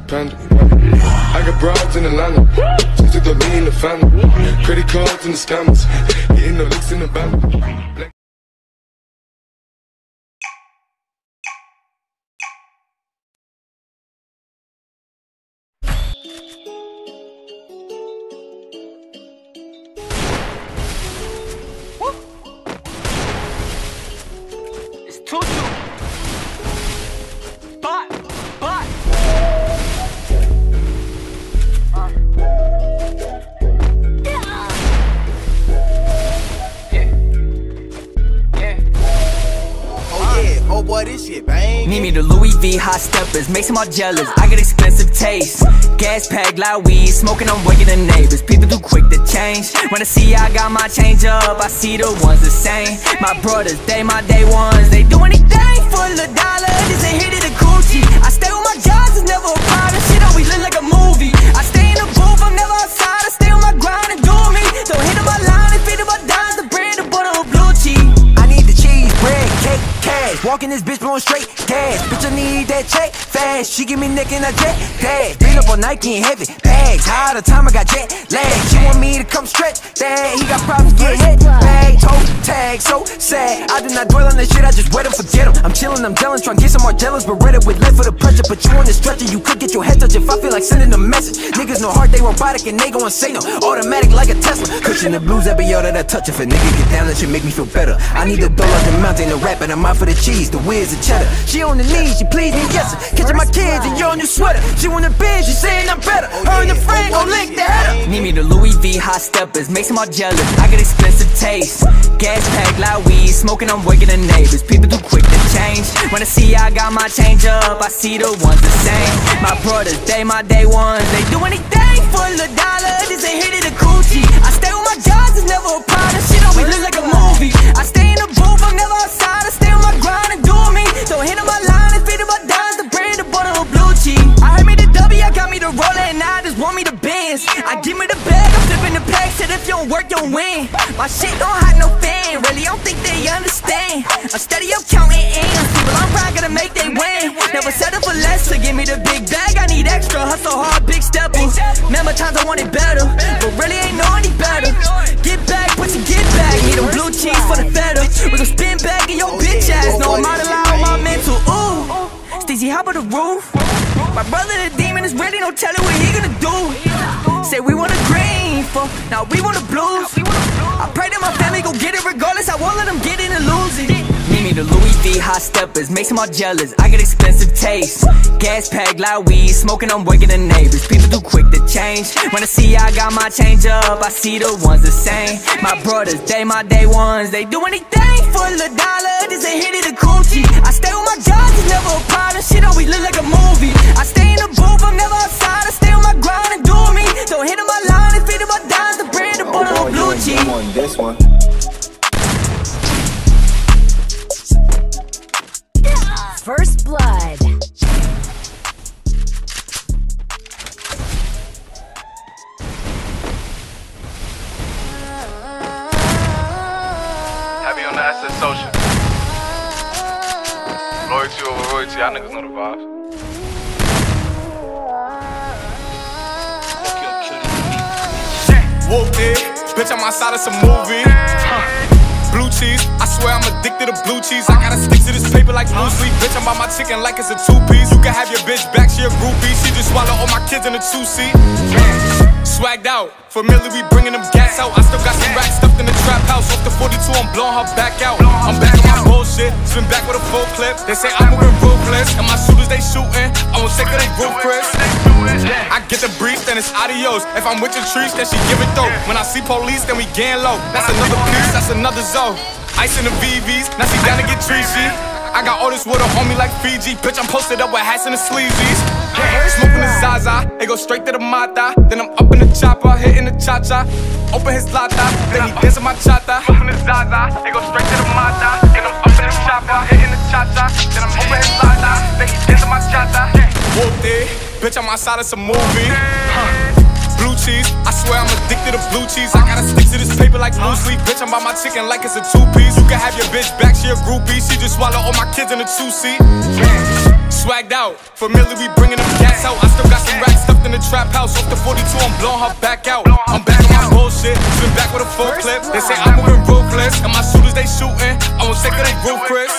panda. I got broads in Atlanta, just to throw me in the family. Credit cards and the scammers, getting the licks in the band. It's 2-2. But. Oh boy, this shit bang. Need me the Louis V hot steppers, makes them all jealous. I got expensive taste. Gas pack, loud weed, smoking, I'm waking the neighbors. People too quick to change. When I see I got my change up, I see the ones the same. My brothers, they my day ones. They do anything for the dollar. This a hit of the coochie. I stay with my jobs, it's never a problem. Shit always look like a movie. I stay in the booth, I'm never outside. I stay on my grind and do me. Don't hit on my line and feed on my dimes. The bread, the butter, or blue cheese. I need the cheese, bread, cake, cash. Walking this bitch blowing straight gas. Bitch, I need that check fast. She give me neck and I jet dash. Been up on Nike and heavy bags. High the time I got jet lag. She want me to come stretch that. He got problems get hit bag. Toe tag, so sad. I do not dwell on that shit, I just wait and forget him. I'm chillin', I'm jealous, trying to get some more jealous. Beretta with left for the pressure. But you on the stretcher, you could get your head touched if I feel like sending a message. Niggas no heart, they robotic and they gon' say no. Automatic like a Tesla. Cushion the blues, every all that I touch. If a nigga get down, that should make me feel better. I need the dollar, the mountain, the rap, and I'm out for the cheese, the whiz, the cheddar. She on the knees, she please me, yes sir. Catching my kids in your new sweater. She want a bitch, she saying I'm better. Her and the friend gon' lick the header. Need me the Louis V hot steppers, makes them all jealous. I got expensive taste. Gas pack, loud weed, smoking, I'm waking the neighbors. People too quick to change. When I see I got my change up, I see the ones the same. My brothers, they my day ones. They do anything for the dollar. This a hit of the coochie. I stay with my jobs, it's never a problem. Shit always look like a movie. I stay in the booth, I'm never outside. I stay on my grind and do me. Don't hit on my line and feed on my dimes. The bread, the butter, or blue cheese. I heard me the W, I got me the roller, and now I just want me the Benz. I give me the bag, I'm flipping the pack. Said if you don't work, you don't win. My shit don't have no fan, really, I don't think they understand. I'm steady up counting M's. People I'm proud, gotta make they win. Never settle for less, so give me the big bag. I need extra, hustle hard, big steppers. Remember times I wanted better, but really ain't know any better. Get back, put your get back. Need them blue cheese for the feta. We gon' spin back in your bitch ass. No, I'm out of line on my mental. Ooh, Steezy, hop on the roof. My brother the demon is ready, no telling what he gonna do. Say we want a green for, now we want the blues. I pray that my family gon' get it regardless. I won't let them get in and lose it. Need me the Louis V hot steppers, makes them all jealous. I got expensive taste. Gas pack, loud weed, smoking, I'm waking the neighbors. People too quick to change. When I see I got my change up, I see the ones the same. My brothers, they my day ones. They do anything for the dollar. This a hit of the coochie. I stay with my jobs, it's never a problem. Shit always look like a movie. I stay in the booth, I'm never outside. I stay on my grind and do me. Don't hit on my line and feed on my dimes. The bread, the butter, or blue cheese. This one. First blood. Happy on the asset social. Loyalty over royalty, y'all niggas know the vibes. Whoop it, bitch, I'm outside of some movie. Blue cheese, I swear I'm addicted to blue cheese. I gotta stick to this paper like blue sleep. Bitch, I'm by my chicken like it's a two-piece. You can have your bitch back, she a groupie. She just swallow all my kids in a two-seat. Swagged out, familiar, we bringing them gas out. I still got some racks stuffed in the trap house. Off the 42, I'm blowing her back out. I'm back on my bullshit, spin back with a full clip. They say I'm moving ruthless, and my shooters they shooting. I won't take her, they roof Chris. I get the brief, then it's adios. If I'm with your trees, then she give it though. When I see police, then we gang low. That's another piece, that's another zone. Ice in the VVs, now she down to get treachy. I got all this water on me like Fiji. Bitch, I'm posted up with hats and the sleeveys. Smoking the Zaza, it go straight to the Mata. Then I'm up in the chopper, hitting the cha-cha. Open his lata, then he dancing my chata. Smoking the Zaza, it go straight to the Mata. Then I'm up in the chopper, hitting the cha-cha. Then I'm open his lata, then he dancing my chata. Whooped it, bitch, I'm outside of some movie. Blue cheese, I swear I'm addicted to blue cheese. I gotta stick to this paper like blue sleep. Bitch, I'm by my chicken like it's a two-piece. You can have your bitch back, she a groupie. She just swallow all my kids in a two-seat. swagged out. Familiar, we bringing them gas out. I still got some racks stuffed in the trap house. Off the 42, I'm blowing her back out. I'm back on my bullshit, spin back with a full clip. They say I'm moving ruthless, and my shooters they shooting. I won't take it, they roof, Chris.